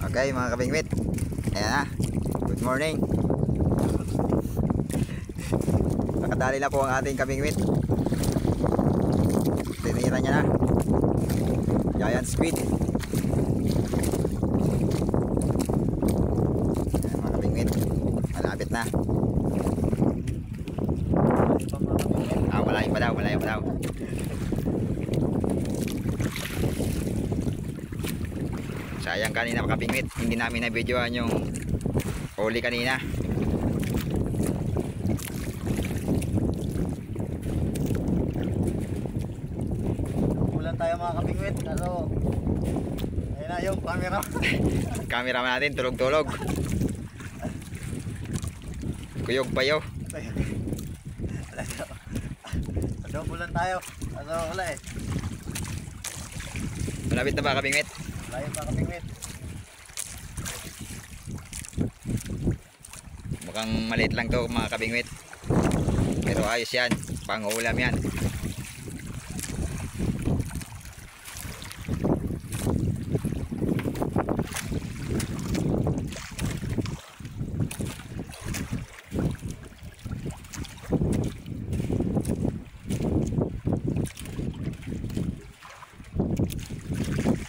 Okay mga kabingwit, ayan na, good morning. Nakadali na po ang ating kabingwit. Tinira niya na giant squid. Ayan mga kabingwit, malapit na. Malayo pa daw, malayo pa daw. Sayang kanina mga kabingwit, hindi namin na-videoan yung huli kanina. Ulan tayo mga kabingwit, kaso ayun na yung camera. Camera natin tulog-tulog. Kuyog payo. Kaso ulan tayo, kaso wala eh. Malapit na ba kabingwit? Layo pa kabingwit. Mukhang maliit lang to mga kabingwit, pero ayos yan, pang-ulam yan.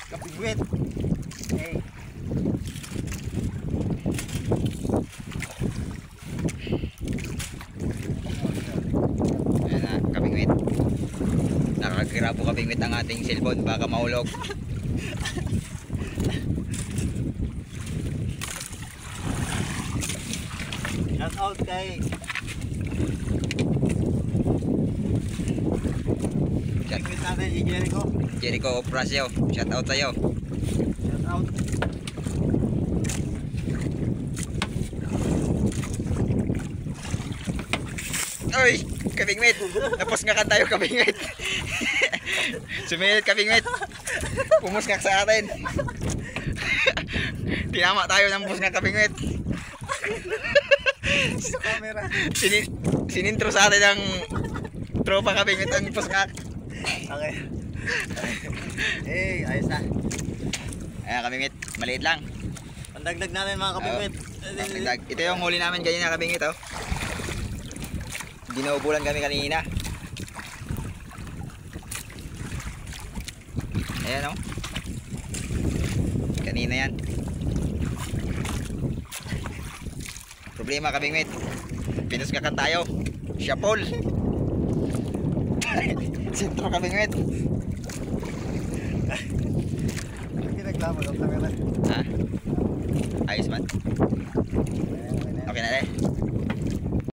Kabingwit. Hey. Ayan na kabingwit, nakagira po kabingwit ang ating cellphone, baka mahulog. Shout out kay kabingwit natin si Jericho. Jericho Oprasio, shout out sa'yo. Shout out. Oy, kabingwit, napos nga ka tayo kabingwit. Sumilip kabingwit, pumusngak sa atin. Tinama tayo ng pusngak kabingwit. Sa camera. Sinintro sa atin ang tropa kabingwit ang pusngak. Okay. Hey, ayos na. Ayan kabingwit, maliit lang. Pandagdag namin mga kabingwit. Ito yung huli namin kanina kabingwit, oh. Ginaubulan kami kanina. Ayan, oh. Kanina yan. Problema kabingwit, pinuskakan tayo. Syapol. Sintro kabingwit. Pinaglamag ang camera. Ha? Ayos man. Okay na rin.